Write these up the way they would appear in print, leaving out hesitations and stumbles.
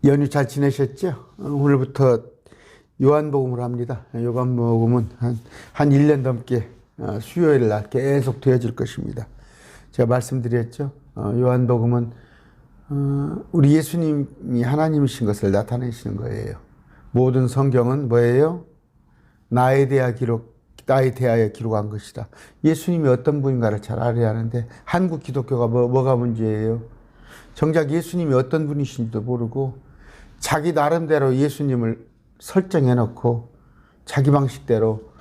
연휴 잘 지내셨죠? 오늘부터 요한복음을 합니다. 요한복음은 한 1년 넘게 수요일 날 계속 되어질 것입니다. 제가 말씀드렸죠? 요한복음은 우리 예수님이 하나님이신 것을 나타내시는 거예요. 모든 성경은 뭐예요? 나에 대하여 기록한 것이다. 예수님이 어떤 분인가를 잘 알아야 하는데 한국 기독교가 뭐가 문제예요? 정작 예수님이 어떤 분이신지도 모르고 자기 나름대로 예수님을 설정해 놓고 자기 방식대로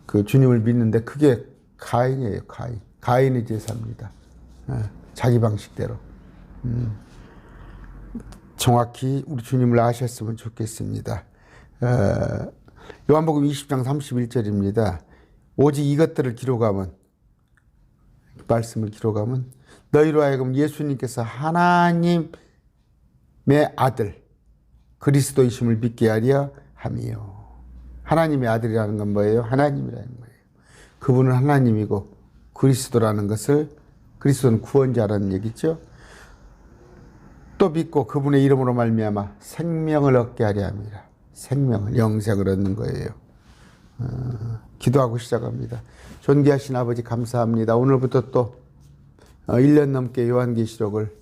그 주님을 믿는데 그게 가인이에요. 가인의 제사입니다. 자기 방식대로. 정확히 우리 주님을 아셨으면 좋겠습니다. 요한복음 20장 31절입니다. 오직 이것들을 기록하면, 말씀을 기록하면 너희로 하여금 예수님께서 하나님의 아들 그리스도이심을 믿게 하려 함이요. 하나님의 아들이라는 건 뭐예요? 하나님이라는 거예요. 그분은 하나님이고 그리스도라는 것을, 그리스도는 구원자라는 얘기죠. 또 믿고 그분의 이름으로 말미암아 생명을 얻게 하려 함이라. 생명을, 영생을 얻는 거예요. 기도하고 시작합니다. 존귀하신 아버지 감사합니다. 오늘부터 또 1년 넘게 요한계시록을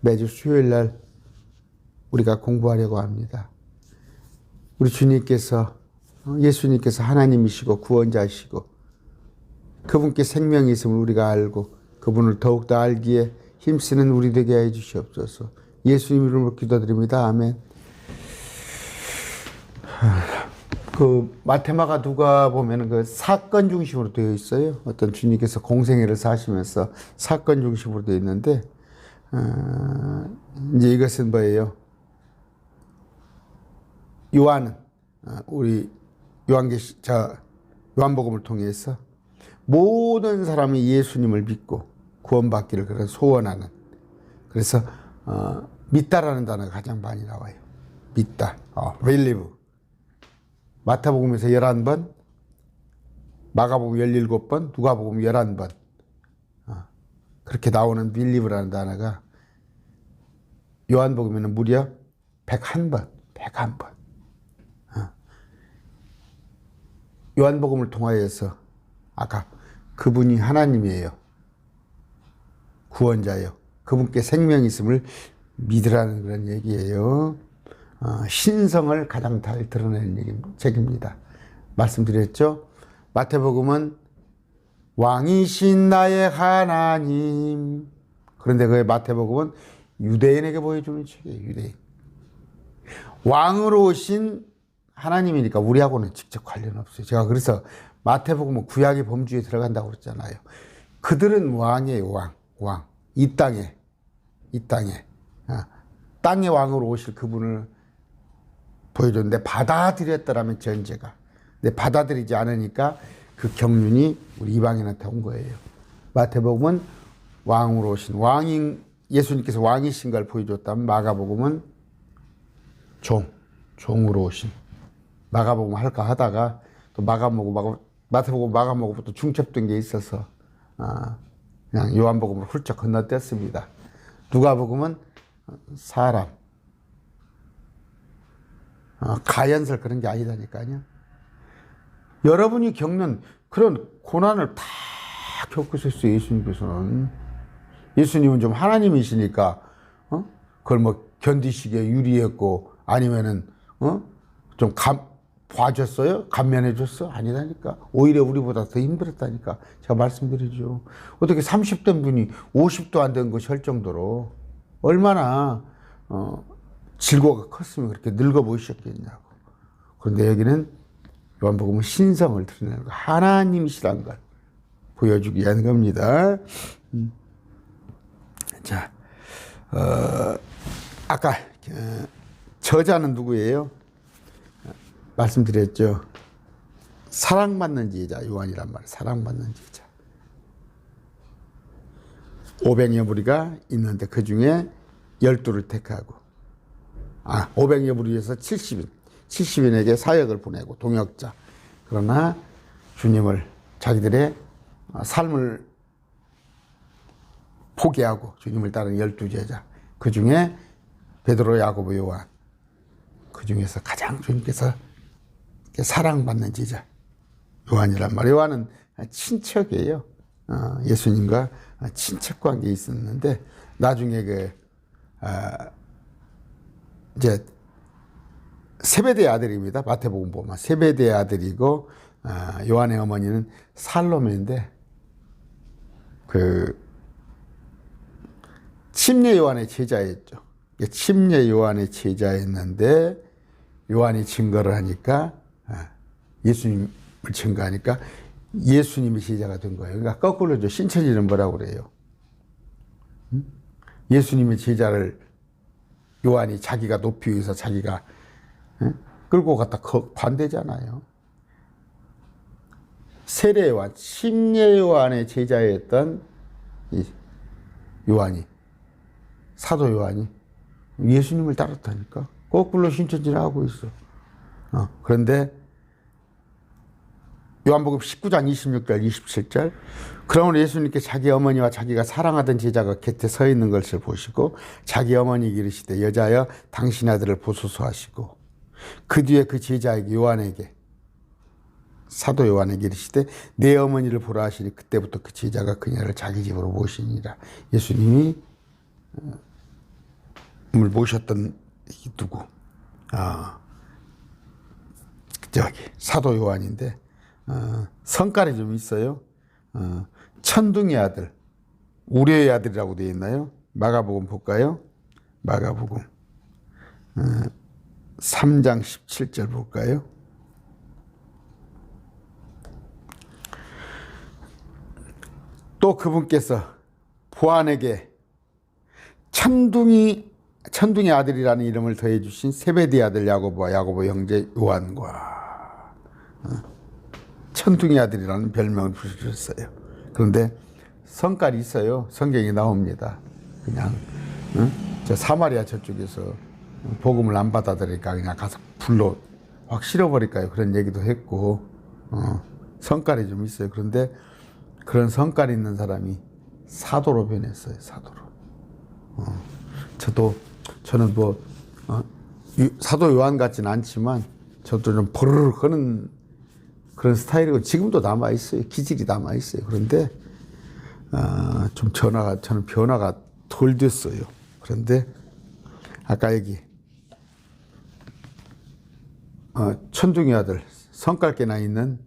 매주 수요일 날 우리가 공부하려고 합니다. 우리 주님께서, 예수님께서 하나님이시고 구원자이시고 그분께 생명이 있음을 우리가 알고 그분을 더욱더 알기에 힘쓰는 우리 되게 해 주시옵소서. 예수님 이름으로 기도드립니다. 아멘. 그 마테마가 누가 보면 그 사건 중심으로 되어 있어요. 어떤 주님께서 공생애를 사시면서 사건 중심으로 되어 있는데, 이제 이것은 뭐예요? 요한은 우리 요한복음을 통해서 모든 사람이 예수님을 믿고 구원받기를 그런 소원하는, 그래서 믿다라는 단어가 가장 많이 나와요. 믿다, believe. 마태복음에서 11번, 마가복음 17번, 누가복음 11번 그렇게 나오는 believe라는 단어가 요한복음에는 무려 101번. 요한복음을 통하여서 아까 그분이 하나님이에요. 구원자예요. 그분께 생명이 있음을 믿으라는 그런 얘기예요. 신성을 가장 잘 드러내는 책입니다. 말씀드렸죠? 마태복음은 왕이신 나의 하나님. 그런데 그 마태복음은 유대인에게 보여주는 책이에요. 유대인. 왕으로 오신 하나님이니까 우리하고는 직접 관련 없어요. 제가 그래서 마태복음은 구약의 범주에 들어간다고 그랬잖아요. 그들은 왕이에요. 왕. 이 땅에 땅의 왕으로 오실 그분을 보여줬는데 받아들였더라면 전제가. 근데 받아들이지 않으니까 그 경륜이 우리 이방인한테 온 거예요. 마태복음은 왕으로 오신, 예수님께서 왕이신 걸 보여줬다면 마가복음은 종으로 오신. 마가복음 할까 하다가 또 마태복음 마가복음부터 중첩된 게 있어서 그냥 요한복음으로 훌쩍 건너뛰었습니다. 누가복음은 사람, 가연설 그런 게 아니다니까요. 여러분이 겪는 그런 고난을 다 겪으셨어요. 예수님께서는. 예수님은 좀 하나님이시니까 그걸 뭐 견디시기에 유리했고 아니면은 좀 봐줬어요? 감면해줬어? 아니다니까. 오히려 우리보다 더 힘들었다니까. 제가 말씀드리죠. 어떻게 30된 분이 50도 안 된 것이 할 정도로 얼마나 질고가 컸으면 그렇게 늙어 보이셨겠냐고. 그런데 여기는 요한복음은 신성을 드러내는 거, 하나님이시란 걸 보여주기 위한 겁니다. 자, 아까 저자는 누구예요? 말씀드렸죠. 사랑받는 지혜자 요한이란 말이에요. 사랑받는 지혜자. 500여 무리가 있는데 그 중에 12를 택하고 500여 무리에서 70인에게 사역을 보내고 동역자. 그러나 주님을, 자기들의 삶을 포기하고 주님을 따르는 12제자. 그 중에 베드로, 야고보, 요한. 그 중에서 가장 주님께서 사랑받는 제자 요한이란 말이에요. 요한은 친척이에요. 예수님과 친척 관계에 있었는데 나중에 이제 세베대의 아들입니다. 마태복음 보면 세베대의 아들이고 요한의 어머니는 살로메인데 침례 요한의 제자였죠. 침례 요한의 제자였는데 요한이 증거를 하니까 예수님을 증거하니까 예수님의 제자가 된 거예요. 그러니까 거꾸로죠. 신천지는 뭐라고 그래요? 예수님의 제자를 요한이 자기가 높이 위해서 자기가 끌고 갔다 반대잖아요. 세례 요한, 침례 요한의 제자였던 이 요한이, 사도 요한이 예수님을 따랐다니까. 거꾸로 신천지를 하고 있어. 그런데 요한복음 19장 26절 27절 그러므로 예수님께 자기 어머니와 자기가 사랑하던 제자가 곁에 서 있는 것을 보시고 자기 어머니에게 이르시되 여자여 당신 아들을 보소서 하시고 그 뒤에 그 제자에게 요한에게 사도 요한에게 이르시되 내 어머니를 보라 하시니 그때부터 그 제자가 그녀를 자기 집으로 모시니라. 예수님이 모셨던 누구? 저기 사도 요한인데 성깔이 좀 있어요. 천둥의 아들, 우려의 아들이라고 되어 있나요? 마가복음 볼까요? 마가복음 3장 17절 볼까요? 또 그분께서 보안에게 천둥의 아들이라는 이름을 더해 주신 세베대 아들 야고보와 야고보 형제 요한과 천둥의 아들이라는 별명을 붙여주셨어요. 그런데 성깔이 있어요. 성경에 나옵니다. 그냥 저 사마리아 저쪽에서 복음을 안 받아들이니까 그냥 가서 불로 확 실어버릴까요? 그런 얘기도 했고 성깔이 좀 있어요. 그런데 그런 성깔 있는 사람이 사도로 변했어요. 사도로. 저는 사도 요한 같지는 않지만 저도 좀 버르르 하는 그런 스타일이고 지금도 남아있어요. 기질이 남아있어요. 그런데 저는 변화가 덜 됐어요. 그런데 아까 얘기 천둥의 아들 성깔께나 있는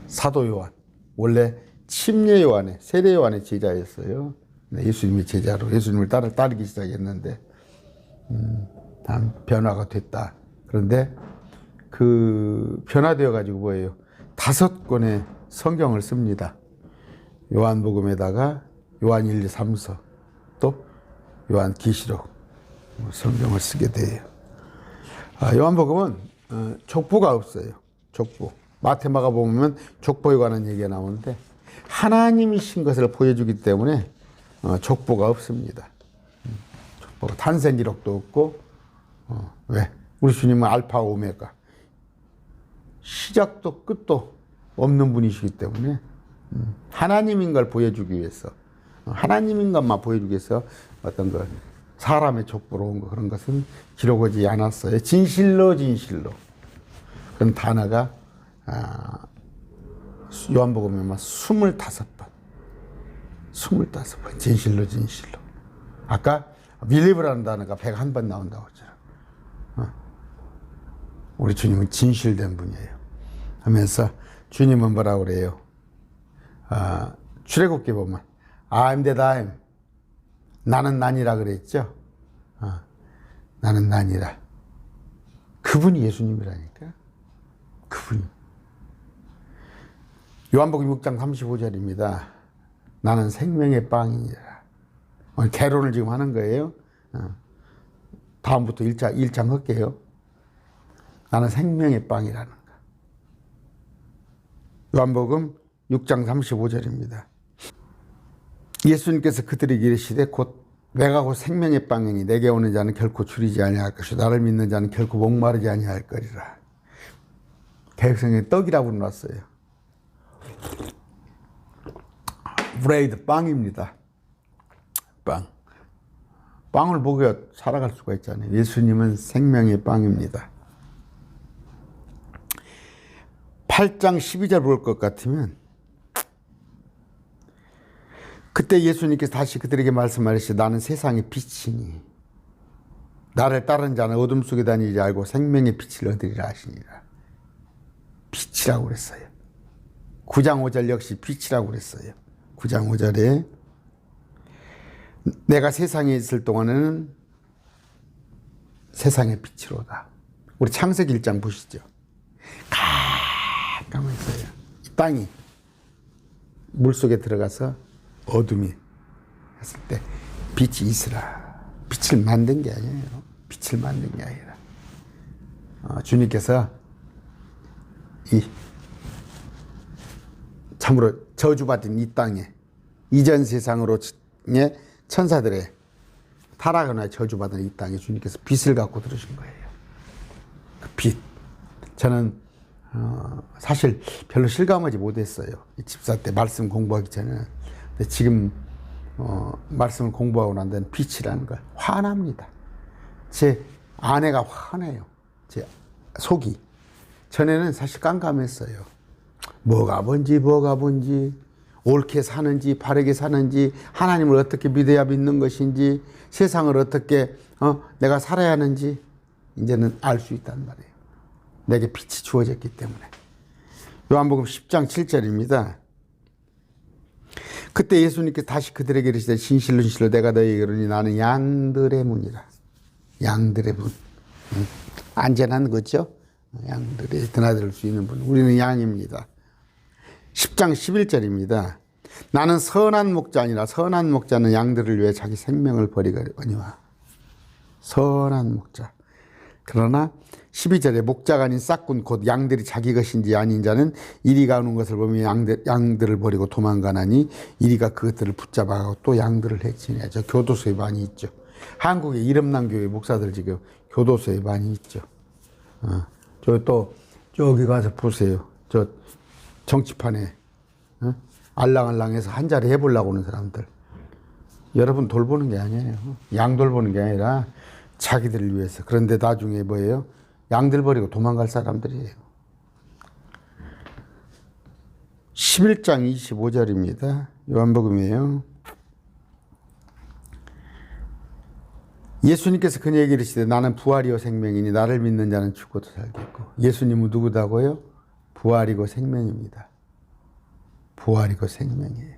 사도 요한 원래 침례 요한의 세례 요한의 제자였어요. 예수님의 제자로 예수님을 따르기 시작했는데 변화가 됐다. 그런데 그 변화되어 가지고 뭐예요? 5권의 성경을 씁니다. 요한복음에다가 요한 1, 2, 3서 또 요한 계시록 성경을 쓰게 돼요. 요한복음은 족보가 없어요. 족보. 마태마가 보면 족보에 관한 얘기가 나오는데 하나님이신 것을 보여주기 때문에 족보가 없습니다. 족보가 탄생 기록도 없고 왜? 우리 주님은 알파 오메가 시작도 끝도 없는 분이시기 때문에 하나님인 걸 보여주기 위해서 하나님인 것만 보여주기 위해서 어떤 거 사람의 족보로 온 거 그런 것은 기록하지 않았어요. 진실로 그런 단어가 요한복음에 25번 진실로 아까 believe라는 단어가 101번 나온다고 했잖아요. 우리 주님은 진실된 분이에요 하면서 주님은 뭐라고 그래요? 출애굽기 보면 I'm that I am 나는 난이라 그랬죠. 나는 난이라 그분이 예수님이라니까. 그분이 요한복음 6장 35절입니다. 나는 생명의 빵이니라. 개론을 지금 하는 거예요. 다음부터 1장 할게요. 나는 생명의 빵이라는 거. 요한복음 6장 35절입니다. 예수님께서 그들에게 이르시되 내가 곧 생명의 빵이니 내게 오는 자는 결코 줄이지 아니할 것이요 나를 믿는 자는 결코 목마르지 아니할 거리라. 개혁성경에 떡이라고 놨어요. 브레이드 빵입니다. 빵. 빵을 먹어야 살아갈 수가 있잖아요. 예수님은 생명의 빵입니다. 8장 12절 볼 것 같으면 그때 예수님께서 다시 그들에게 말씀하시되 나는 세상의 빛이니 나를 따르는 자는 어둠 속에 다니지 알고 생명의 빛을 얻으리라 하시니라. 빛이라고 그랬어요. 9장 5절 역시 빛이라고 그랬어요. 9장 5절에 내가 세상에 있을 동안에는 세상의 빛이로다. 우리 창세기 1장 보시죠. 가만있어요. 이 땅이 물속에 들어가서 어둠이 했을 때 빛이 있으라. 빛을 만든 게 아니에요. 빛을 만든 게 아니라 주님께서 이 참으로 저주받은 이 땅에 이전 세상으로 천사들의 타락하나 저주받은 이 땅에 주님께서 빛을 갖고 들으신 거예요. 그 빛. 저는 사실 별로 실감하지 못했어요. 집사 때 말씀 공부하기 전에는. 근데 지금 말씀을 공부하고 난 데는 빛이라는 걸 환합니다. 제 아내가 환해요. 제 속이. 전에는 사실 깜깜했어요. 뭐가 뭔지 옳게 사는지 바르게 사는지 하나님을 어떻게 믿어야 믿는 것인지 세상을 어떻게 내가 살아야 하는지 이제는 알 수 있단 말이에요. 내게 빛이 주어졌기 때문에. 요한복음 10장 7절입니다. 그때 예수님께서 다시 그들에게 이르시되 진실로 진실로 내가 너희에게 이르노니 나는 양들의 문이라. 양들의 문. 안전한 거죠. 양들이 드나들 수 있는 분. 우리는 양입니다. 10장 11절입니다. 나는 선한 목자 아니라 선한 목자는 양들을 위해 자기 생명을 버리거니와. 선한 목자. 그러나 12절에 목자가 아닌 싹군 곧 양들이 자기 것인지 아닌 자는 이리가 오는 것을 보면 양들을 버리고 도망가나니 이리가 그것들을 붙잡아가고 또 양들을 해치네. 저 교도소에 많이 있죠. 한국의 이름난 교회 목사들 지금 교도소에 많이 있죠. 저 또 저기 가서 보세요. 저 정치판에 알랑알랑해서 한 자리 해보려고 하는 사람들. 여러분 돌보는 게 아니에요. 양 돌보는 게 아니라 자기들을 위해서. 그런데 나중에 뭐예요? 양들 버리고 도망갈 사람들이에요. 11장 25절입니다. 요한복음이에요. 예수님께서 그에게 이르시되 나는 부활이요 생명이니 나를 믿는 자는 죽어도 살겠고. 예수님은 누구다고요? 부활이고 생명입니다. 부활이고 생명이에요.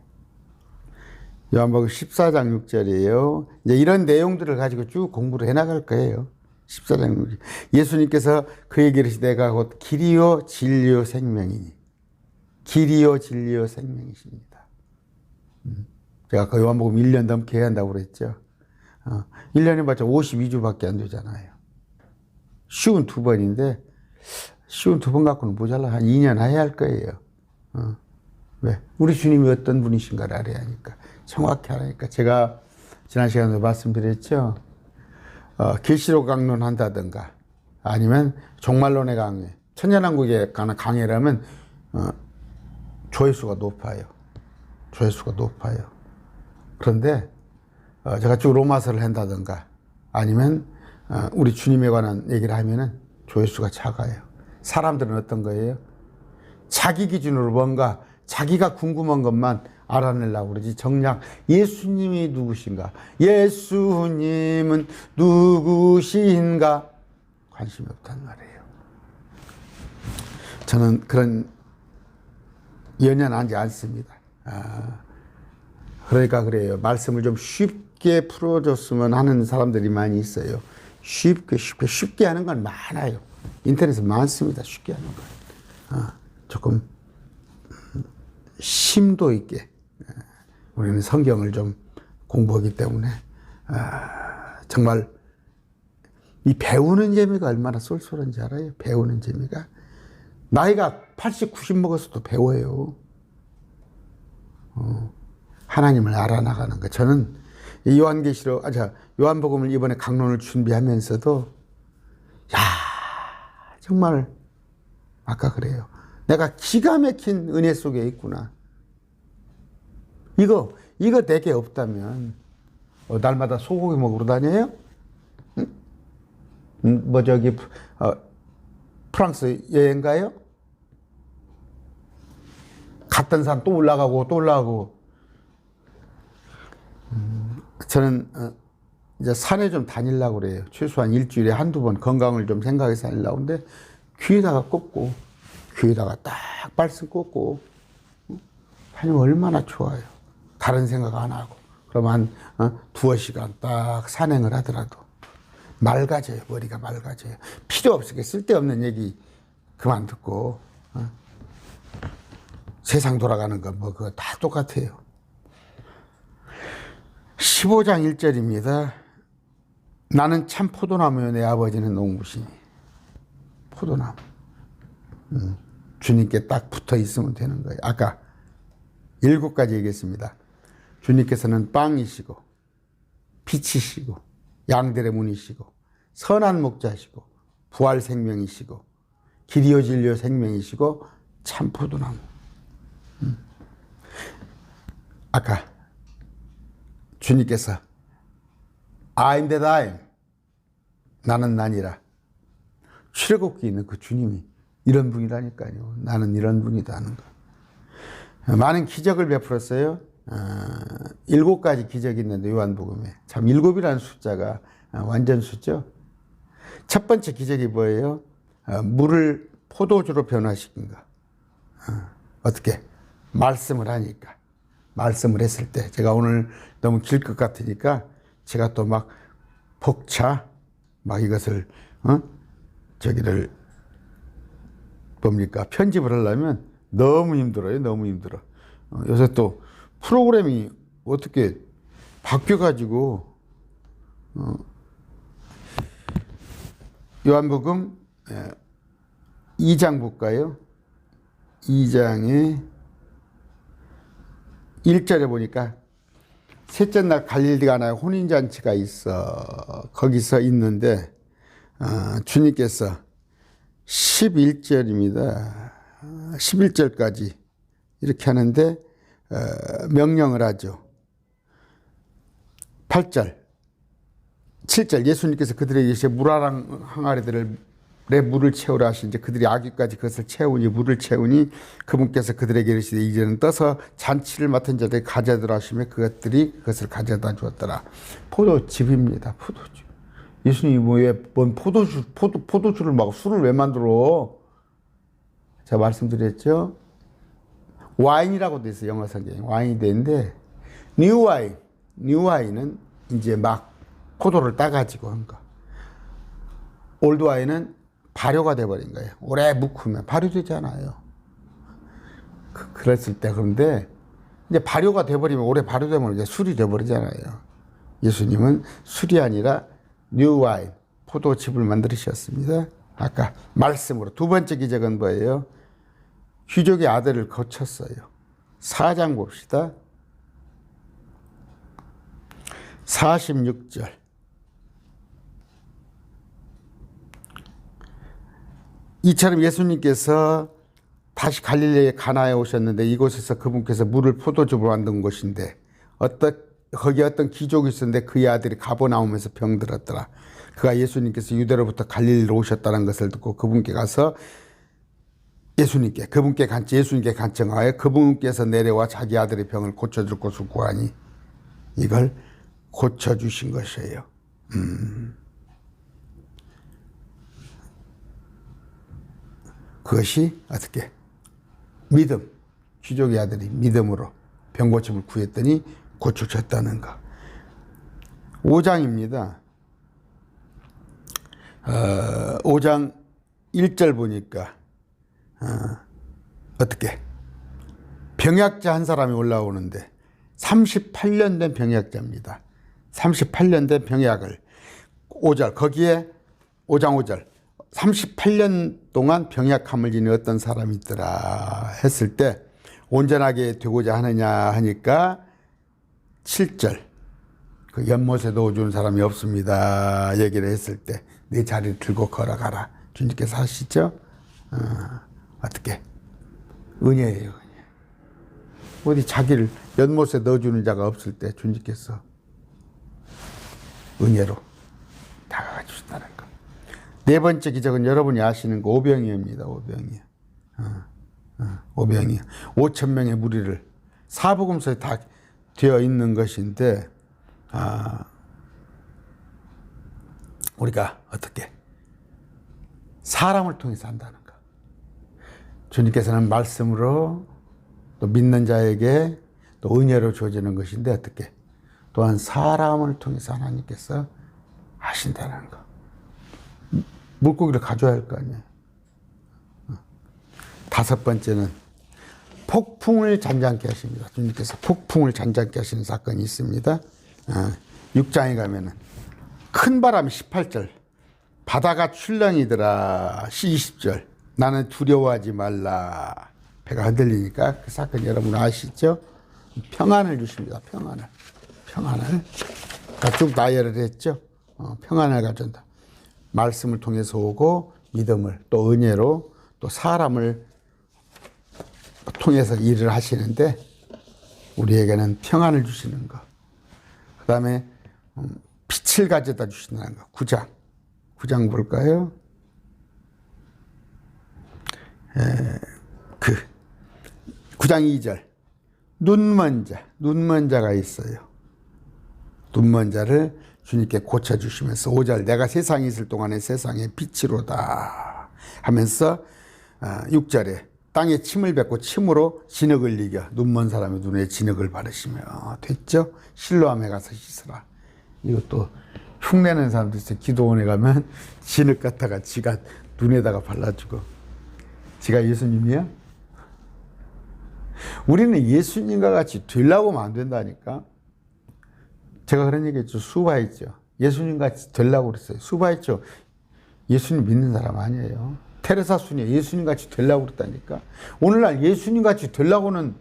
요한복음 14장 6절이에요. 이제 이런 내용들을 가지고 쭉 공부를 해나갈 거예요. 14장 6절. 예수님께서 그에게 이르시되 내가 곧 길이요 진리요 생명이니. 길이요 진리요 생명이십니다. 제가 그 요한복음 1년 넘게 해야 한다고 그랬죠. 1년에 봤자 52주밖에 안 되잖아요. 쉬운 2번인데 쉬운 2번 갖고는 모자라. 한 2년 해야 할 거예요. 왜? 우리 주님이 어떤 분이신가를 알아야 하니까. 정확히 알아니까. 제가 지난 시간에 말씀드렸죠. 계시록 강론한다든가 아니면 종말론의 강의, 천년왕국에 관한 강의라면 조회수가 높아요. 조회수가 높아요. 그런데 제가 쭉 로마서를 한다든가 아니면 우리 주님에 관한 얘기를 하면은 조회수가 작아요. 사람들은 어떤 거예요? 자기 기준으로 뭔가 자기가 궁금한 것만 알아내려고 그러지 정작 예수님이 누구신가? 예수님은 누구신가? 관심이 없단 말이에요. 저는 그런 연연하지 않습니다. 그러니까 그래요. 말씀을 좀 쉽게 풀어줬으면 하는 사람들이 많이 있어요. 쉽게 하는 건 많아요. 인터넷에 많습니다. 쉽게 하는 건. 조금 심도 있게 우리는 성경을 좀 공부하기 때문에 정말 이 배우는 재미가 얼마나 쏠쏠한지 알아요? 배우는 재미가. 나이가 80, 90 먹었어도 배워요. 하나님을 알아나가는 거. 저는 이 요한복음을 이번에 강론을 준비하면서도 정말 아까 그래요. 내가 기가 막힌 은혜 속에 있구나. 이거 내게 없다면 날마다 소고기 먹으러 다녀요? 응? 뭐 저기 프랑스 여행 가요? 갔던 산 또 올라가고 또 올라가고. 저는 이제 산에 좀 다니려고 그래요. 최소한 일주일에 한두 번 건강을 좀 생각해서 다니려고. 근데 귀에다가 꽂고 귀에다가 딱 말씀 꽂고 다니면 얼마나 좋아요. 다른 생각 안 하고. 그러면 한 두어 시간 딱 산행을 하더라도 맑아져요. 머리가 맑아져요. 필요 없게 쓸데없는 얘기 그만 듣고 세상 돌아가는 거 뭐 그거 다 똑같아요. 15장 1절입니다. 나는 참 포도나무요 내 아버지는 농부시니. 포도나무. 주님께 딱 붙어 있으면 되는 거예요. 아까 7가지 얘기했습니다. 주님께서는 빵이시고 빛이시고 양들의 문이시고 선한 목자시고 부활 생명이시고 길이요 진리요 생명이시고 참 포도나무. 아까 주님께서 I'm that I am. 나는 나니라. 출애굽기에 있는 그 주님이 이런 분이라니까요. 나는 이런 분이다 하는 거. 많은 기적을 베풀었어요. 7가지 기적이 있는데 요한복음에 참 7이라는 숫자가 완전 수죠. 첫 번째 기적이 뭐예요? 물을 포도주로 변화시킨 거. 어떻게? 말씀을 하니까. 말씀을 했을 때 제가 오늘 너무 길 것 같으니까 제가 또 막 복차 막 이것을 저기를 뭡니까 편집을 하려면 너무 힘들어요. 너무 힘들어. 요새 또 프로그램이 어떻게 바뀌어가지고 요한복음 2장 볼까요? 2장에 1절에 보니까 셋째 날 갈릴리 가나에 혼인잔치가 있어. 거기서 있는데 주님께서 11절입니다. 11절까지 이렇게 하는데 명령을 하죠. 8절 7절 예수님께서 그들에게 이제 물아랑 항아리들을 내 물을 채우라 하시니 그들이 아귀까지 그것을 채우니 물을 채우니 그분께서 그들에게 이르시되 이제는 떠서 잔치를 맡은 자들에게 가져다라 하시며 그것들이 그것을 가져다 주었더라. 포도즙입니다. 포도주. 예수님이 뭔 포도주를 막 술을 왜 만들어? 제가 말씀드렸죠. 와인이라고 돼 있어요. 영어 성경에 와인이 되는데 뉴 와인은 이제 막 포도를 따가지고 한 거. 올드 와인은 발효가 돼버린 거예요. 오래 묵으면 발효되잖아요. 그랬을 때 그런데 이제 발효가 돼버리면 오래 발효되면 이제 술이 돼버리잖아요. 예수님은 술이 아니라 뉴 와인 포도즙을 만들으셨습니다. 아까 말씀으로. 두 번째 기적은 뭐예요? 귀족의 아들을 거쳤어요. 4장 봅시다. 46절. 이처럼 예수님께서 다시 갈릴리의 가나에 오셨는데 이곳에서 그분께서 물을 포도즙으로 만든 곳인데 거기 어떤 기족이 있었는데 그의 아들이 가버나움에서 병들었더라. 그가 예수님께서 유대로부터 갈릴리로 오셨다는 것을 듣고 그분께 가서 예수님께 간청하여 그분께서 내려와 자기 아들의 병을 고쳐줄 것을 구하니 이걸 고쳐주신 것이에요. 그것이 어떻게? 믿음. 귀족의 아들이 믿음으로 병고침을 구했더니 고쳐졌다는 거. 5장입니다. 5장 1절 보니까 어떻게? 병약자 한 사람이 올라오는데 38년 된 병약자입니다. 38년 된 병약을 5절 거기에 5장 5절 38년 동안 병약함을 지닌 어떤 사람이 있더라 했을 때 온전하게 되고자 하느냐 하니까 7절 그 연못에 넣어주는 사람이 없습니다 얘기를 했을 때 내 자리를 들고 걸어가라 주님께서 하시죠. 어떻게 은혜예요. 은혜. 어디 자기를 연못에 넣어주는 자가 없을 때 주님께서 은혜로 다가가 주신다는 것. 네 번째 기적은 여러분이 아시는 거 오병이어입니다. 오병이어. 오병이어. 5천 명의 무리를 사복음서에 다 되어 있는 것인데 우리가 어떻게 사람을 통해서 한다는 것. 주님께서는 말씀으로 또 믿는 자에게 또 은혜로 주어지는 것인데 어떻게 또한 사람을 통해서 하나님께서 하신다는 것. 물고기를 가져야 할 거 아니에요. 다섯 번째는 폭풍을 잔잔케 하십니다. 주님께서 폭풍을 잔잔케 하시는 사건이 있습니다. 6장에 가면은 큰 바람 18절 바다가 출렁이더라 20절 나는 두려워하지 말라 배가 흔들리니까 그 사건 여러분 아시죠? 평안을 주십니다. 평안을 쭉 나열을 했죠. 평안을 가져온다. 말씀을 통해서 오고 믿음을 또 은혜로 또 사람을 통해서 일을 하시는데 우리에게는 평안을 주시는 것. 그 다음에 빛을 가져다 주신다는 것. 9장 볼까요? 9장 2절 눈먼 자가 있어요. 눈먼 자를 주님께 고쳐주시면서 5절 내가 세상에 있을 동안에 세상의 빛이로다 하면서 6절에 땅에 침을 뱉고 침으로 진흙을 이겨 눈먼 사람의 눈에 진흙을 바르시며 됐죠? 실로암에 가서 씻으라. 이것도 흉내내는 사람도 있어요. 기도원에 가면 진흙 갖다가 지가 눈에다가 발라주고. 지가 예수님이야? 우리는 예수님과 같이 되려고 하면 안 된다니까. 제가 그런 얘기 했죠. 수바했죠. 예수님 같이 되려고 그랬어요. 수바했죠. 예수님 믿는 사람 아니에요. 테레사 순이 예수님 같이 되려고 그랬다니까. 오늘날 예수님 같이 되려고는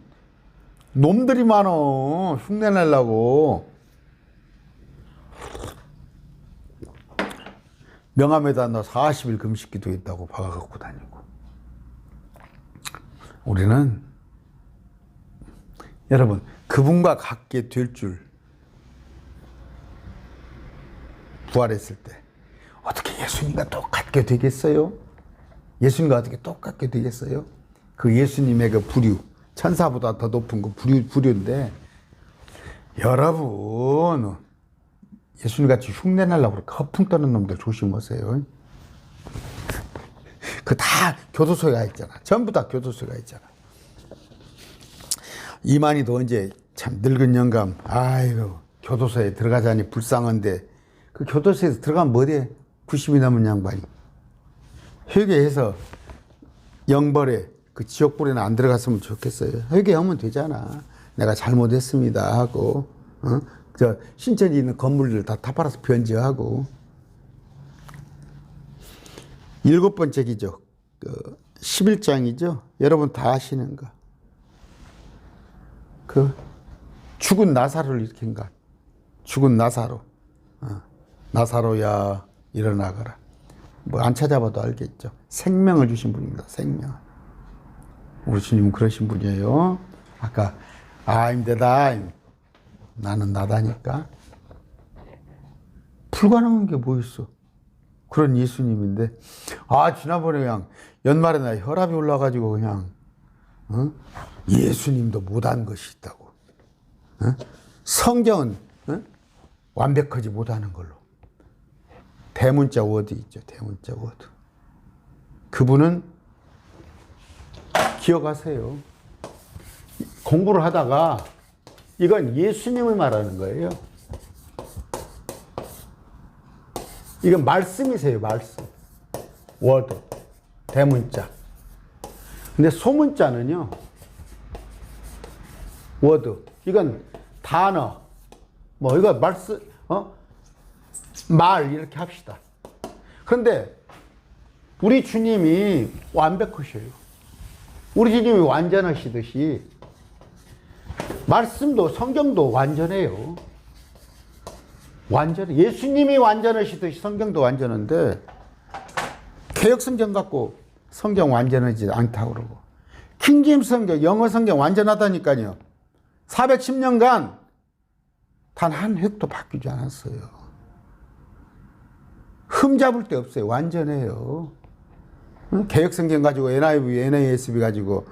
놈들이 많어. 흉내 내려고. 명함에다 나 40일 금식 기도했다고 박아갖고 다니고. 우리는 여러분 그분과 같게 될 줄 부활했을 때 어떻게 예수님과 똑같게 되겠어요? 예수님과 어떻게 똑같게 되겠어요? 그 예수님의 그 부류 천사보다 더 높은 그 부류인데 여러분 예수님같이 흉내내려고 허풍 떠는 놈들 조심하세요. 그 다 교도소에 가 있잖아. 전부 다 교도소에 가 있잖아. 이만희도 언제 참 늙은 영감 아이고 교도소에 들어가자니 불쌍한데 그 교도소에서 들어가면 뭐래? 90이 넘은 양반이 회개해서 영벌에 그 지옥불에는 안 들어갔으면 좋겠어요. 회개하면 되잖아. 내가 잘못했습니다 하고 저 신천지 있는 건물들 다 팔아서 변제하고. 7번째 기적 11장이죠. 여러분 다 아시는 거. 그 죽은 나사로를 일으킨 것. 죽은 나사로. 나사로야 일어나거라. 뭐 안 찾아봐도 알겠죠. 생명을 주신 분입니다. 생명. 우리 주님은 그러신 분이에요. 아까 I'm the time. 나는 나다니까. 불가능한 게 뭐 있어. 그런 예수님인데 지난번에 그냥 연말에 나 혈압이 올라가지고 그냥 예수님도 못한 것이 있다고. 성경은 완벽하지 못하는 걸로. 대문자 워드 있죠. 대문자 워드. 그분은 기억하세요. 공부를 하다가 이건 예수님을 말하는 거예요. 이건 말씀이세요. 말씀. 워드. 대문자. 근데 소문자는요. 워드. 이건 단어. 뭐 이거 말씀 말 이렇게 합시다. 그런데 우리 주님이 완벽하셔요. 우리 주님이 완전하시듯이 말씀도 성경도 완전해요. 완전해. 예수님이 완전하시듯이 성경도 완전한데 개역 성경 갖고 성경 완전하지 않다고 그러고 킹제임스 성경, 영어 성경 완전하다니까요. 410년간 단 한 획도 바뀌지 않았어요. 흠 잡을 데 없어요. 완전해요. 개혁성경 가지고 NIV, NASB 가지고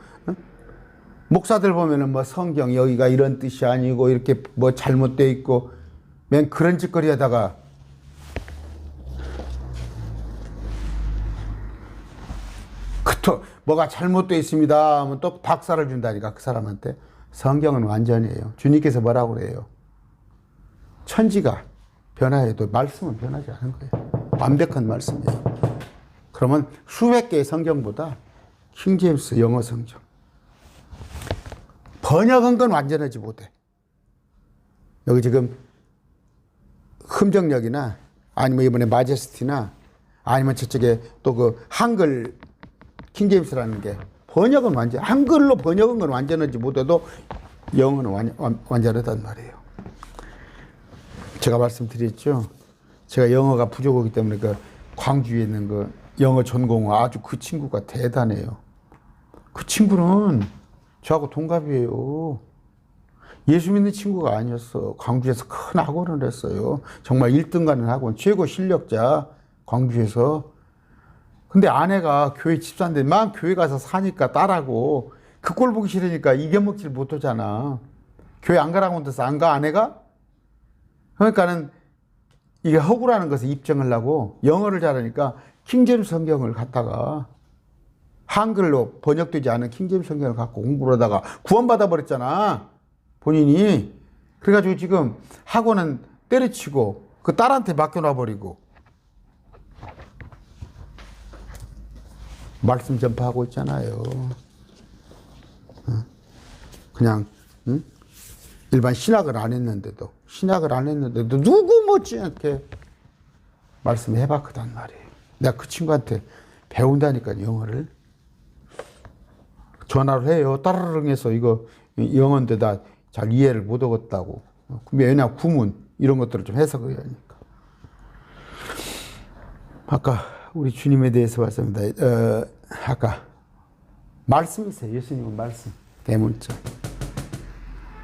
목사들 보면은 뭐 성경 여기가 이런 뜻이 아니고 이렇게 뭐 잘못되어 있고 맨 그런 짓거리 하다가 뭐가 잘못되어 있습니다 하면 또 박살을 준다니까 그 사람한테. 성경은 완전해요. 주님께서 뭐라고 그래요? 천지가 변화해도 말씀은 변하지 않은 거예요. 완벽한 말씀이에요. 그러면 수백 개의 성경보다 킹제임스 영어 성경 번역한 건 완전하지 못해. 여기 지금 흠정역이나 아니면 이번에 마제스티나 아니면 저쪽에 또 그 한글 킹제임스라는 게 번역은 완전, 한글로 번역한 건 완전하지 못해도 영어는 완전하단 말이에요. 제가 말씀드렸죠. 제가 영어가 부족하기 때문에 그 광주에 있는 그 영어 전공은 아주 그 친구가 대단해요. 그 친구는 저하고 동갑이에요. 예수 믿는 친구가 아니었어. 광주에서 큰 학원을 했어요. 정말 1등 가는 학원, 최고 실력자, 광주에서. 근데 아내가 교회 집사인데 막 교회 가서 사니까 딸하고 그 꼴 보기 싫으니까 이겨먹질 못하잖아. 교회 안 가라고 한데서 안 가, 아내가? 그러니까는 이게 허구라는 것을 입증하려고 영어를 잘하니까 킹제임스 성경을 갖다가 한글로 번역되지 않은 킹제임스 성경을 갖고 공부를 하다가 구원받아 버렸잖아. 본인이. 그래가지고 지금 학원은 때려치고 그 딸한테 맡겨놔 버리고 말씀 전파하고 있잖아요. 그냥 일반 신학을 안 했는데도 누구 못지않게 말씀해봤거든 말이에요. 내가 그 친구한테 배운다니까 영어를. 전화를 해요. 따르릉 해서 이거 영어인데 다 잘 이해를 못 하겠다고. 왜냐 구문 이런 것들을 좀 해석을 해야 하니까. 아까 우리 주님에 대해서 봤습니다. 아까 말씀이세요. 예수님은 말씀. 대문자.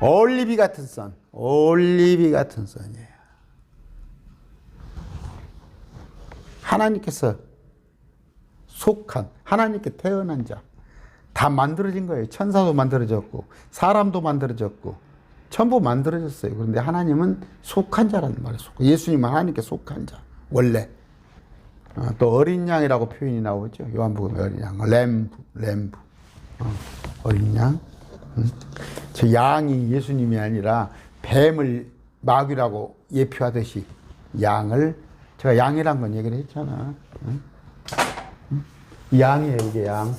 올리비 같은 선. 올리비 같은 선이에요. 하나님께서 속한, 하나님께 태어난 자. 다 만들어진 거예요. 천사도 만들어졌고 사람도 만들어졌고 전부 만들어졌어요. 그런데 하나님은 속한 자라는 말이에요. 예수님은 하나님께 속한 자. 원래. 또 어린 양이라고 표현이 나오죠. 요한복음에 어린 양. 램브. 어린 양. 저 양이 예수님이 아니라 뱀을 마귀라고 예표하듯이 양을, 제가 양이란 건 얘기를 했잖아. 양이에요, 이게 양.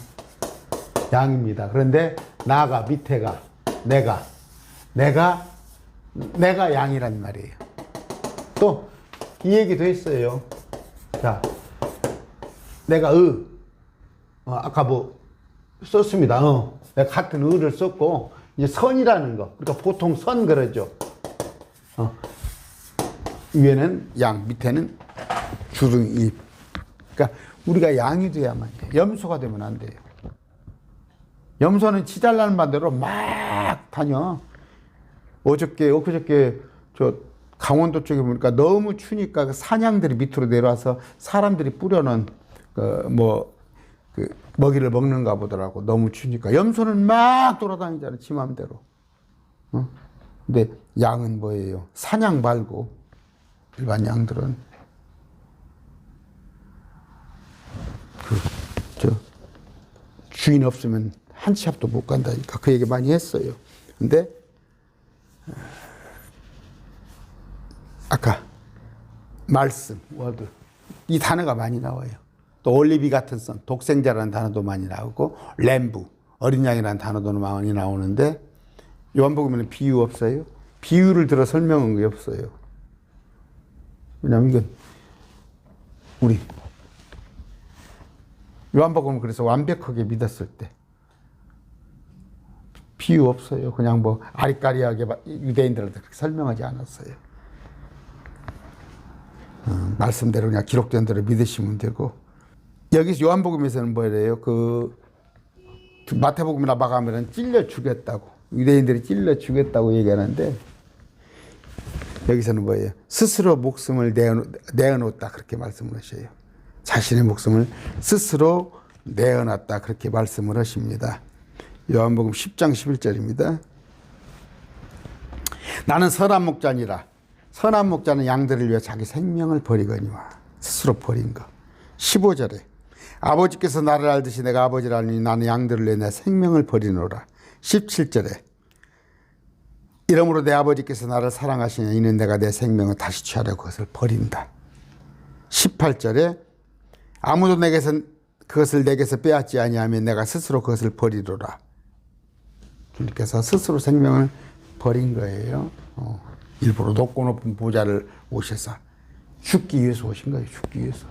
양입니다. 그런데 나가, 밑에가, 내가 양이란 말이에요. 또 이 얘기도 했어요. 자, 내가 아까 뭐 썼습니다. 내가 같은 의를 썼고 이제 선이라는 거. 그러니까 보통 선 그러죠. 위에는 양, 밑에는 주둥이. 그러니까 우리가 양이 돼야만 돼. 염소가 되면 안 돼요. 염소는 지 잘나는 반대로 막 다녀. 엊그저께 저 강원도 쪽에 보니까 너무 추니까 그 사냥들이 밑으로 내려와서 사람들이 뿌려놓은 그 먹이를 먹는가 보더라고. 너무 추니까. 염소는 막 돌아다니잖아, 지 맘대로. 근데 양은 뭐예요? 사냥 말고 일반 양들은 주인 없으면 한 치 앞도 못 간다니까. 그 얘기 많이 했어요. 근데 아까 말씀, 워드, 이 단어가 많이 나와요. 또 올리비 같은 선, 독생자라는 단어도 많이 나오고 램브, 어린 양이라는 단어도 많이 나오는데 요한복음에는 비유 없어요. 비유를 들어 설명한 게 없어요. 왜냐하면 이건 우리 요한복음은 그래서 완벽하게 믿었을 때 비유 없어요. 그냥 뭐 아리까리하게 유대인들한테 그렇게 설명하지 않았어요. 말씀대로 그냥 기록된 대로 믿으시면 되고. 여기서 요한복음에서는 뭐래요? 그 마태복음이나 마가복음에는 찔러 죽였다고, 유대인들이 찔러 죽였다고 얘기하는데 여기서는 뭐예요? 스스로 목숨을 내어놓았다 그렇게 말씀을 하셔요. 자신의 목숨을 스스로 내어놨다 그렇게 말씀을 하십니다. 요한복음 10장 11절입니다. 나는 선한 목자니라. 선한 목자는 양들을 위해 자기 생명을 버리거니와. 스스로 버린 거. 15절에 아버지께서 나를 알듯이 내가 아버지를 알니 나는 양들을 위해 내 생명을 버리노라. 17절에 이러므로 내 아버지께서 나를 사랑하시니 이는 내가 내 생명을 다시 취하려 그것을 버린다. 18절에 아무도 그것을 내게서 빼앗지 아니하면 내가 스스로 그것을 버리노라. 주님께서 스스로 생명을 버린 거예요. 일부러 높고 높은 보좌를 오셔서 죽기 위해서 오신 거예요. 죽기 위해서.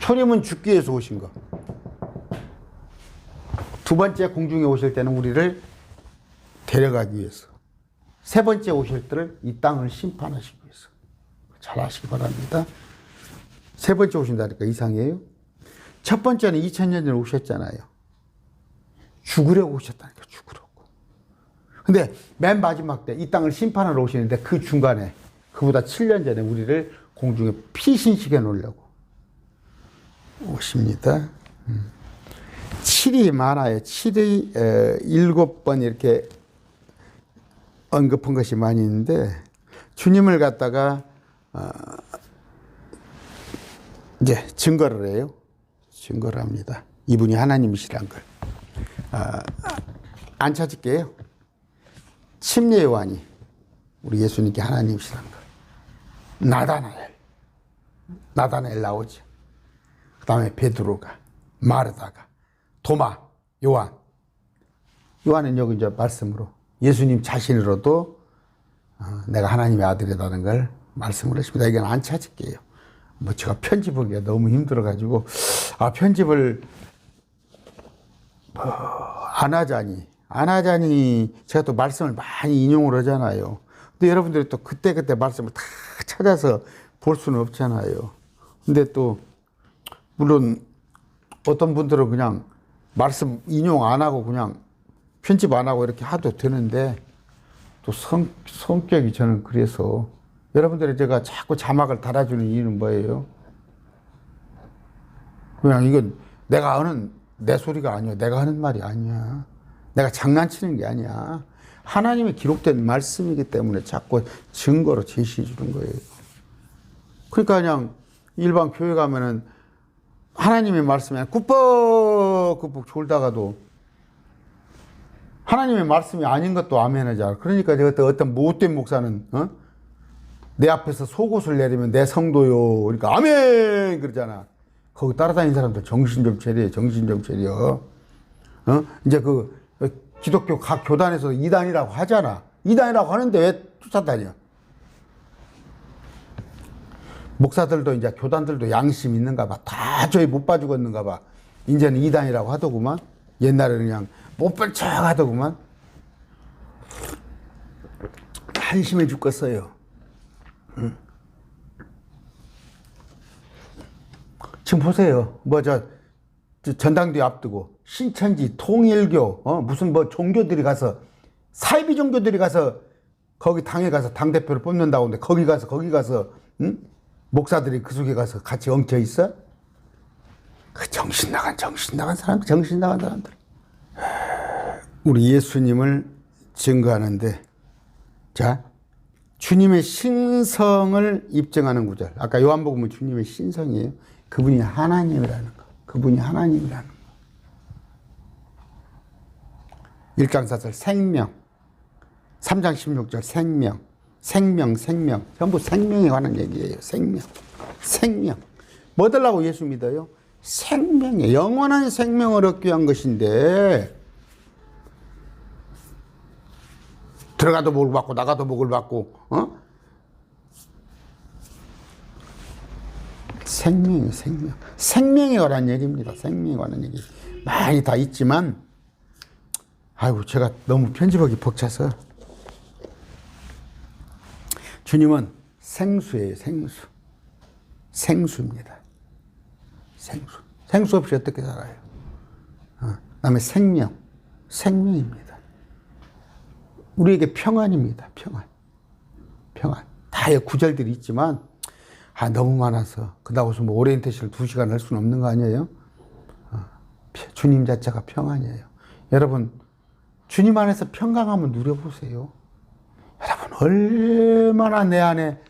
초림은 죽기 위해서 오신 거. 두 번째 공중에 오실 때는 우리를 데려가기 위해서. 세 번째 오실 때를 이 땅을 심판하시기 위해서. 잘 아시기 바랍니다. 세 번째 오신다니까 이상해요. 첫 번째는 2000년 전에 오셨잖아요. 죽으려고 오셨다니까, 죽으려고. 근데 맨 마지막 때 이 땅을 심판하러 오시는데 그 중간에 그보다 7년 전에 우리를 공중에 피신시켜 놓으려고 오십니다. 7이 많아요. 7이 7번 이렇게 언급한 것이 많이 있는데 주님을 갖다가 이제 증거를 해요. 증거를 합니다. 이분이 하나님이시란 걸. 안 찾을게요. 침례 요한이 우리 예수님께 하나님이시란 걸. 나다나엘 나오죠. 그 다음에 베드로가, 마르다가, 도마, 요한. 요한은 여기 이제 말씀으로 예수님 자신으로도 내가 하나님의 아들이라는 걸 말씀을 했습니다. 이건 안 찾을게요. 뭐 제가 편집하기가 너무 힘들어가지고 편집을 안 하자니 제가 또 말씀을 많이 인용을 하잖아요. 근데 여러분들이 또 그때그때 말씀을 다 찾아서 볼 수는 없잖아요. 근데 또 물론 어떤 분들은 그냥 말씀 인용 안 하고 그냥 편집 안 하고 이렇게 해도 되는데 또 성격이 저는 그래서 여러분들이 제가 자꾸 자막을 달아주는 이유는 뭐예요? 그냥 이건 내가 하는 내 소리가 아니야. 내가 하는 말이 아니야. 내가 장난치는 게 아니야. 하나님의 기록된 말씀이기 때문에 자꾸 증거로 제시해 주는 거예요. 그러니까 그냥 일반 교회 가면은 하나님의 말씀에 꾸벅꾸벅 졸다가도 하나님의 말씀이 아닌 것도 아멘 하잖아. 그러니까 제가 어떤 못된 목사는 내 앞에서 속옷을 내리면 내 성도요. 그러니까 아멘 그러잖아. 거기 따라다니는 사람들 정신 좀 차려. 정신 좀 차려. 이제 그 기독교 각 교단에서 이단이라고 하잖아. 이단이라고 하는데 왜 쫓아다녀? 목사들도 이제 교단들도 양심 있는가 봐. 다 저희 못 봐주고 있는가 봐. 이제는 이단이라고 하더구만. 옛날에는 그냥 못 본 척 하더구만. 한심해 죽겠어요. 지금 보세요. 전당대회 앞두고 신천지, 통일교, 무슨 종교들이 가서 사이비 종교들이 가서 거기 당에 가서 당 대표를 뽑는다고 하는데 거기 가서 목사들이 그 속에 가서 같이 엉켜 있어? 그 정신 나간 사람들. 우리 예수님을 증거하는데 자 주님의 신성을 입증하는 구절. 아까 요한복음은 주님의 신성이에요. 그분이 하나님이라는 거. 그분이 하나님이라는 거. 1장 4절 생명, 3장 16절 생명. 전부 생명에 관한 얘기예요. 생명. 뭐 달라고 예수 믿어요? 생명에 영원한 생명을 얻기 위한 것인데 들어가도 복을 받고 나가도 복을 받고 생명에 관한 얘기입니다. 생명에 관한 얘기 많이 다 있지만 아이고 제가 너무 편집하기 벅차서 주님은 생수예요. 생수입니다. 생수 없이 어떻게 살아요? 그다음에 생명입니다. 우리에게 평안입니다. 평안. 다의 구절들이 있지만 너무 많아서 그다고서 뭐 오리엔테이션을 2시간 할 수는 없는 거 아니에요? 주님 자체가 평안이에요. 여러분 주님 안에서 평강 한번 누려보세요. 여러분 얼마나 내 안에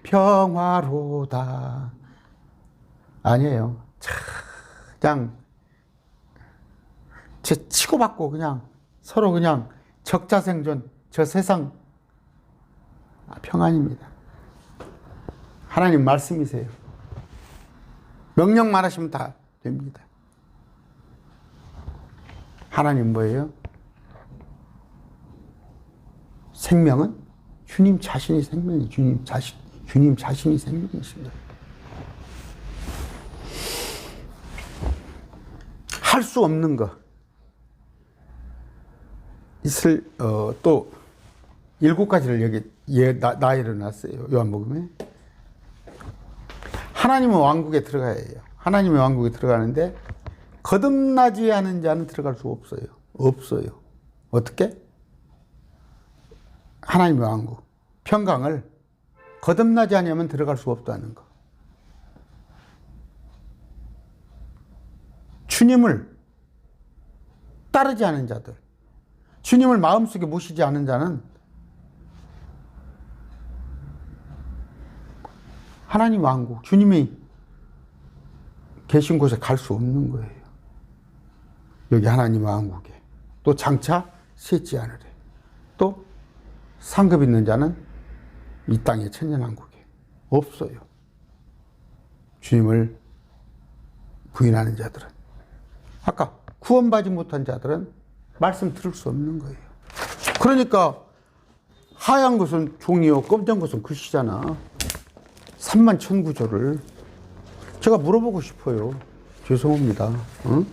평화로다. 아니에요. 그냥 치고받고 그냥 서로 그냥 적자생존, 저 세상 평안입니다. 하나님 말씀이세요. 명령만 하시면 다 됩니다. 하나님 뭐예요? 생명은 주님 자신이 생명이 주님 자신이 생명이십니다. 할 수 없는 거 또 7가지를 여기 나열해 놨어요. 요한복음에. 하나님의 왕국에 들어가야 해요. 하나님의 왕국에 들어가는데 거듭나지 않은 자는 들어갈 수 없어요. 없어요. 어떻게? 하나님의 왕국, 평강을 거듭나지 않으면 들어갈 수 없다는 거. 주님을 따르지 않은 자들, 주님을 마음속에 모시지 않은 자는 하나님 왕국, 주님이 계신 곳에 갈 수 없는 거예요. 여기 하나님 왕국에. 또 장차 셋지 않으래. 또 상급 있는 자는 이 땅의 천년왕국에 없어요. 주님을 부인하는 자들은. 아까 구원받지 못한 자들은 말씀 들을 수 없는 거예요. 그러니까 하얀 것은 종이요 검정 것은 글씨잖아. 31,000구절을 제가 물어보고 싶어요. 죄송합니다. 응?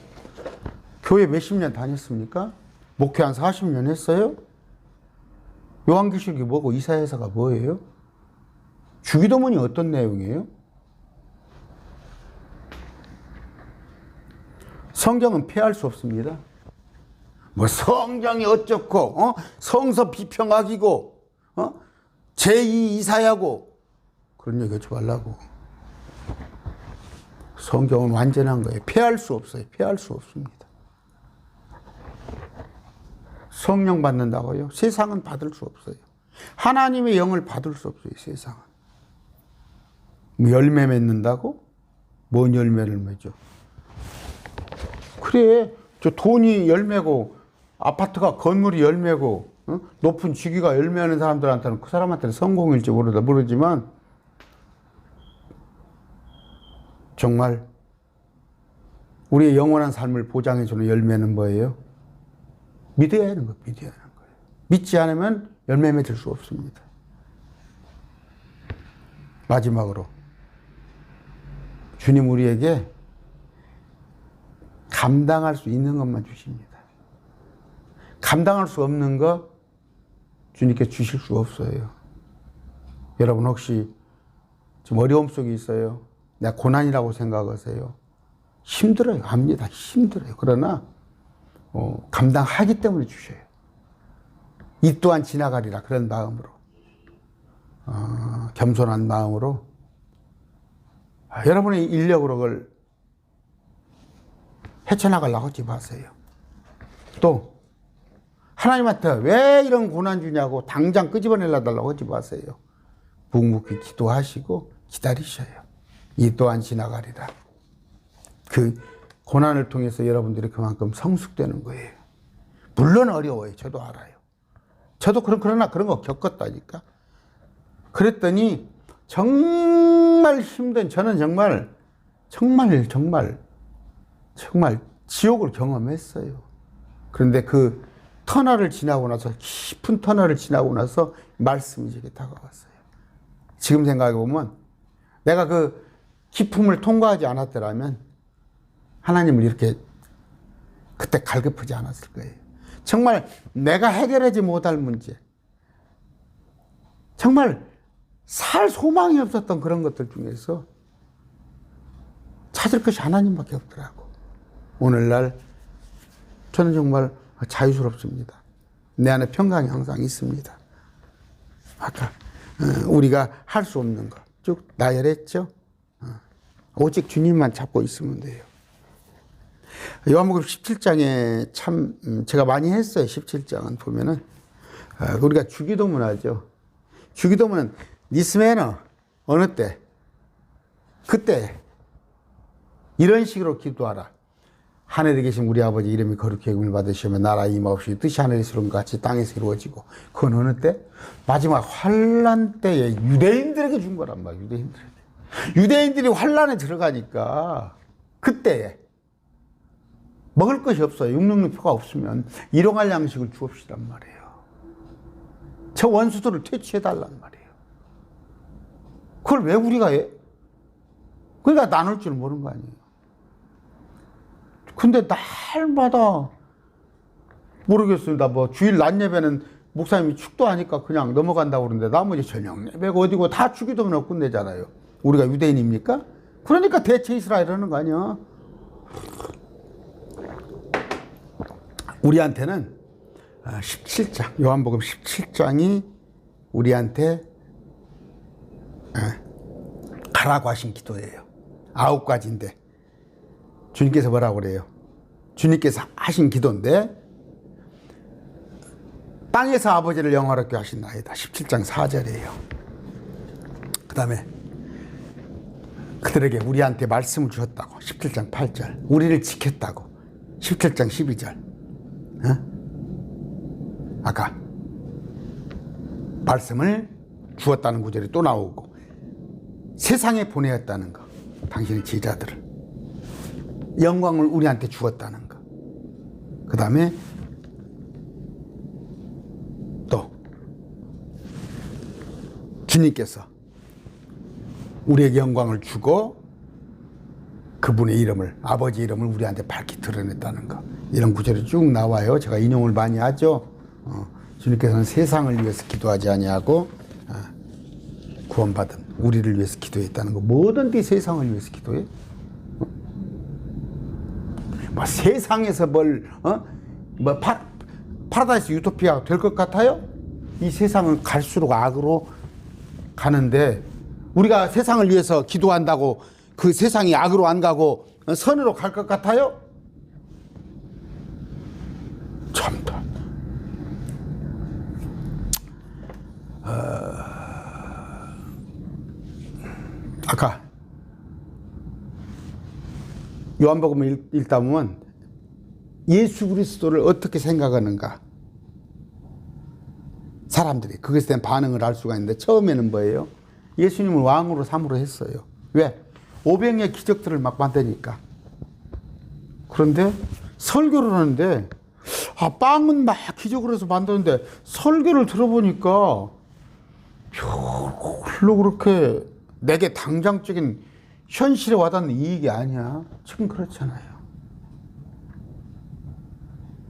교회 몇십 년 다녔습니까? 목회 한 40년 했어요? 요한계시록이 뭐고 이사야서가 뭐예요? 주기도문이 어떤 내용이에요? 성경은 폐할 수 없습니다. 뭐 성경이 어쩌고 성서 비평학이고 제2 이사야고 그런 얘기 하지 말라고. 성경은 완전한 거예요. 폐할 수 없어요. 폐할 수 없습니다. 성령 받는다고요? 세상은 받을 수 없어요. 하나님의 영을 받을 수 없어요. 세상은. 뭐 열매 맺는다고? 뭔 열매를 맺어? 그래, 저 돈이 열매고 아파트가 건물이 열매고 높은 직위가 열매하는 사람들한테는 그 사람한테는 성공일지 모르지만 정말 우리의 영원한 삶을 보장해주는 열매는 뭐예요? 믿어야 하는 거예요. 믿어야 하는 거예요. 믿지 않으면 열매 맺을 수 없습니다. 마지막으로 주님 우리에게 감당할 수 있는 것만 주십니다. 감당할 수 없는 거 주님께 주실 수 없어요. 여러분 혹시 좀 어려움 속에 있어요? 내가 고난이라고 생각하세요? 힘들어요. 압니다. 힘들어요. 그러나 감당하기 때문에 주셔요. 이 또한 지나가리라. 그런 마음으로 겸손한 마음으로 여러분의 인력으로 그걸 헤쳐나가려고 하지 마세요. 또 하나님한테 왜 이런 고난 주냐고 당장 끄집어내려달라고 하지 마세요. 묵묵히 기도하시고 기다리셔요. 이 또한 지나가리라. 그 고난을 통해서 여러분들이 그만큼 성숙되는 거예요. 물론 어려워요. 저도 알아요. 저도 그러나 그런 거 겪었다니까. 그랬더니 정말 힘든, 저는 정말 지옥을 경험했어요. 그런데 그 터널을 지나고 나서, 깊은 터널을 지나고 나서 말씀이 제게 다가왔어요. 지금 생각해보면 내가 그 기품을 통과하지 않았더라면 하나님을 이렇게 그때 갈급하지 않았을 거예요. 정말 내가 해결하지 못할 문제, 정말 살 소망이 없었던 그런 것들 중에서 찾을 것이 하나님밖에 없더라고. 오늘날 저는 정말 자유스럽습니다. 내 안에 평강이 항상 있습니다. 아까 우리가 할 수 없는 거 쭉 나열했죠. 오직 주님만 잡고 있으면 돼요. 요한복음 17장에 참 제가 많이 했어요. 17장은 보면은 우리가 주기도문 하죠. 주기도문은 니스메너 어느 때 그때 이런 식으로 기도하라. 하늘에 계신 우리 아버지 이름이 거룩히 여김을 받으시며 나라 임하옵시며 뜻이 하늘에서 이룬 것 같이 땅에서 이루어지고. 그건 어느 때? 마지막 환란 때에 유대인들에게 준 거란 말이야. 유대인들이 환란에 들어가니까 그때에 먹을 것이 없어요. 육능표가 없으면 일용할 양식을 주옵시단 말이에요. 저 원수들을 퇴치해달란 말이에요. 그걸 왜 우리가 해? 그러니까 나눌 줄 모르는 거 아니에요. 근데 날마다 모르겠습니다. 뭐 주일 낮 예배는 목사님이 축도하니까 그냥 넘어간다고 그러는데 나머지 저녁 예배가 어디고 다 주기도문 없고 끝내잖아요. 우리가 유대인입니까? 그러니까 대체 이스라엘 하는 거 아니야. 우리한테는 17장, 요한복음 17장이 우리한테 가라고 하신 기도예요. 9가지인데 주님께서 뭐라고 그래요? 주님께서 하신 기도인데 땅에서 아버지를 영화롭게 하신나이다. 17장 4절이에요. 그 다음에 그들에게 우리한테 말씀을 주셨다고. 17장 8절. 우리를 지켰다고. 17장 12절. 아까 말씀을 주었다는 구절이 또 나오고 세상에 보내었다는 거. 당신의 제자들을. 영광을 우리한테 주었다는 거. 그 다음에 또 주님께서 우리에게 영광을 주고 그분의 이름을, 아버지 이름을 우리한테 밝히 드러냈다는 거. 이런 구절이 쭉 나와요. 제가 인용을 많이 하죠. 주님께서는 세상을 위해서 기도하지 아니하고 구원받은 우리를 위해서 기도했다는 거. 뭐든지 세상을 위해서 기도해. 뭐 세상에서 파라다이스 유토피아가 될 것 같아요? 이 세상은 갈수록 악으로 가는데 우리가 세상을 위해서 기도한다고 그 세상이 악으로 안 가고 선으로 갈 것 같아요? 참다. 아까 요한복음을 읽다 보면 예수 그리스도를 어떻게 생각하는가 사람들이 그것에 대한 반응을 알 수가 있는데 처음에는 뭐예요? 예수님을 왕으로 삼으로 했어요. 왜? 오병의 기적들을 막 만드니까. 그런데 설교를 하는데 빵은 막 기적을 해서 만드는데 설교를 들어보니까 별로 그렇게 내게 당장적인 현실에 와닿는 이익이 아니야. 지금 그렇잖아요.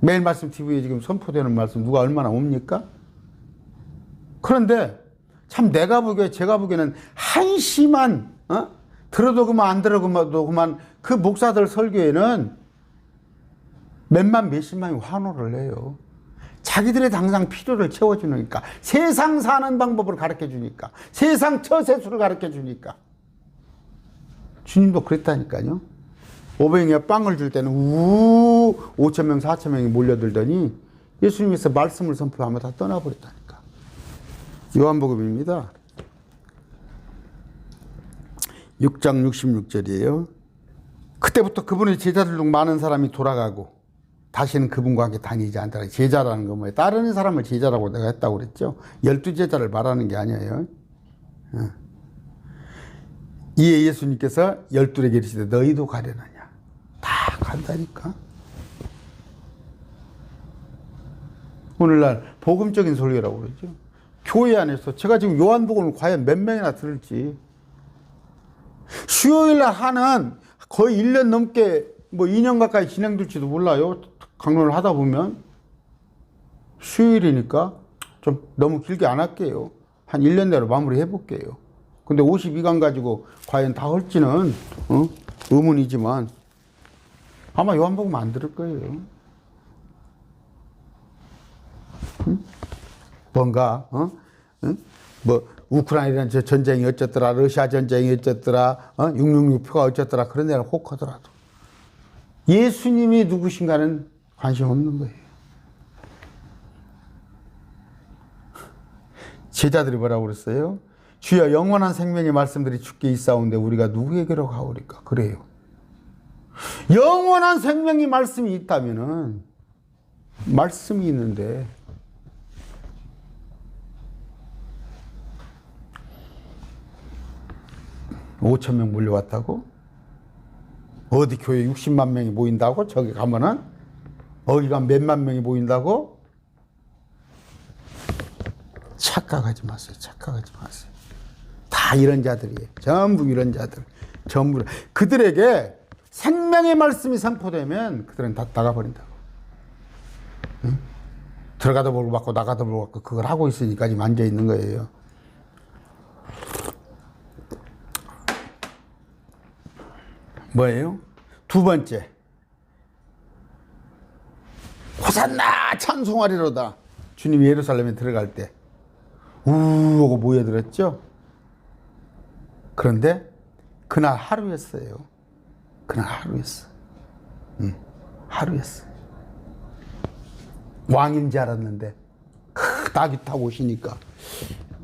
매일 말씀 TV에 지금 선포되는 말씀 누가 얼마나 옵니까? 그런데 참 내가 보기에 제가 보기에는 한심한 들어도 그만 안 들어도 그만 그 목사들 설교에는 몇만 몇십만이 환호를 해요. 자기들의 당장 필요를 채워주니까 세상 사는 방법을 가르쳐 주니까 세상 처세술을 가르쳐 주니까 주님도 그랬다니까요. 오병이어 빵을 줄 때는 5,000명 4,000명이 몰려들더니 예수님께서 말씀을 선포하며 다 떠나버렸다니까. 요한복음입니다. 6장 66절이에요. 그때부터 그분의 제자들 중 많은 사람이 돌아가고 다시는 그분과 함께 다니지 않더라. 제자라는 거 뭐예요? 따르는 사람을 제자라고 내가 했다고 그랬죠. 12제자를 말하는 게 아니에요. 이에 예수님께서 12에게 이르시되 너희도 가려느냐. 다 간다니까. 오늘날 복음적인 설교라고 그러죠. 교회 안에서 제가 지금 요한복음을 과연 몇 명이나 들을지 수요일날 하는 거의 1년 넘게 뭐 2년 가까이 진행될지도 몰라요. 강론을 하다 보면 수요일이니까 좀 너무 길게 안 할게요. 한 1년 내로 마무리 해볼게요. 근데 52강 가지고 과연 다 할지는 의문이지만 아마 요한복음 안 들을 거예요. 뭔가 응? 뭐 우크라이나 전쟁이 어쨌더라, 러시아 전쟁이 어쨌더라, 666표가 어쨌더라, 그런 데는 혹하더라도 예수님이 누구신가는 관심 없는 거예요. 제자들이 뭐라고 그랬어요? 주여 영원한 생명의 말씀들이 주께 있사온데 우리가 누구에게로 가오리까? 그래요. 영원한 생명의 말씀이 있다면은 말씀이 있는데 5,000명 몰려왔다고? 어디 교회 60만 명이 모인다고? 저기 가면은 어디가 몇만 명이 모인다고? 착각하지 마세요. 착각하지 마세요. 다 이런 자들이에요. 전부 이런 자들. 전부. 그들에게 생명의 말씀이 선포되면 그들은 다 나가버린다고. 응? 들어가도 보고 받고 나가도 보고 받고 그걸 하고 있으니까 지금 앉아 있는 거예요. 뭐예요? 두 번째. 호산나 찬송하리로다. 주님이 예루살렘에 들어갈 때 우하고 모여들었죠. 그런데 그날 하루였어요. 그날 하루였어. 하루였어. 왕인 줄 알았는데 낙이 타고 오시니까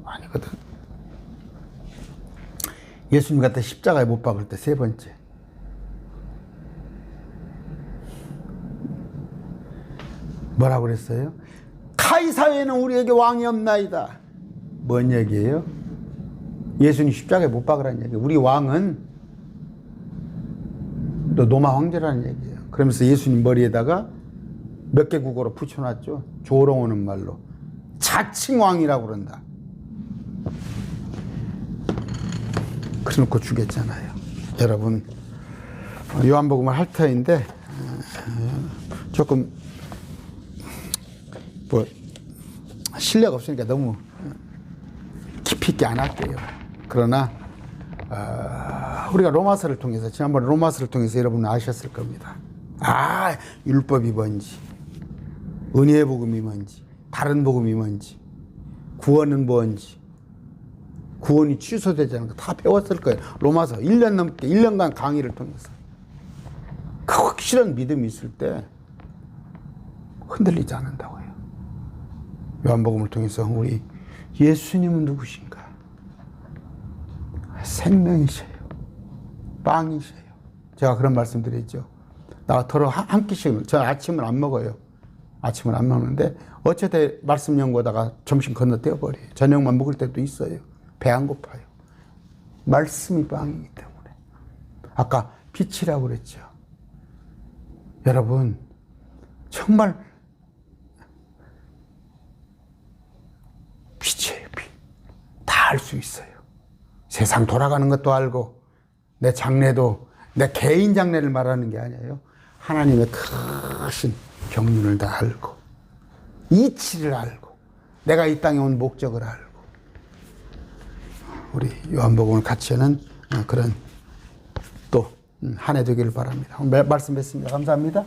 아니거든. 예수님 갖다 십자가에 못 박을 때 세 번째. 뭐라고 그랬어요? 카이사에는 우리에게 왕이 없나이다. 뭔 얘기예요? 예수님 십자가에 못 박으라는 얘기예요. 우리 왕은 또 로마 황제라는 얘기예요. 그러면서 예수님 머리에다가 몇 개 국어로 붙여놨죠. 조롱 오는 말로. 자칭 왕이라고 그런다. 그래놓고 죽였잖아요. 여러분, 요한복음을 할 터인데 조금 뭐 실력 없으니까 너무 깊이 있게 안 할게요. 그러나 우리가 로마서를 통해서 지난번에 로마서를 통해서 여러분 아셨을 겁니다. 율법이 뭔지, 은혜의 복음이 뭔지, 다른 복음이 뭔지, 구원은 뭔지, 구원이 취소되지 않은 거 다 배웠을 거예요. 로마서 1년 넘게 1년간 강의를 통해서 그 확실한 믿음이 있을 때 흔들리지 않는다고요. 요한복음을 통해서 우리 예수님은 누구신가? 생명이세요. 빵이세요. 제가 그런 말씀 드렸죠. 나 더러 한 끼씩, 저 아침을 안 먹어요. 아침을 안 먹는데 어쩌다 말씀 연구하다가 점심 건너뛰어 버려요. 저녁만 먹을 때도 있어요. 배 안 고파요. 말씀이 빵이기 때문에. 아까 빛이라고 그랬죠. 여러분 정말 빛이에요. 빛. 다 알 수 있어요. 세상 돌아가는 것도 알고 내 장래도 내 개인 장래를 말하는 게 아니에요. 하나님의 크신 경륜을 다 알고 이치를 알고 내가 이 땅에 온 목적을 알고 우리 요한복음을 같이 하는 그런 또 한 해 되기를 바랍니다. 말씀 뵙습니다. 감사합니다.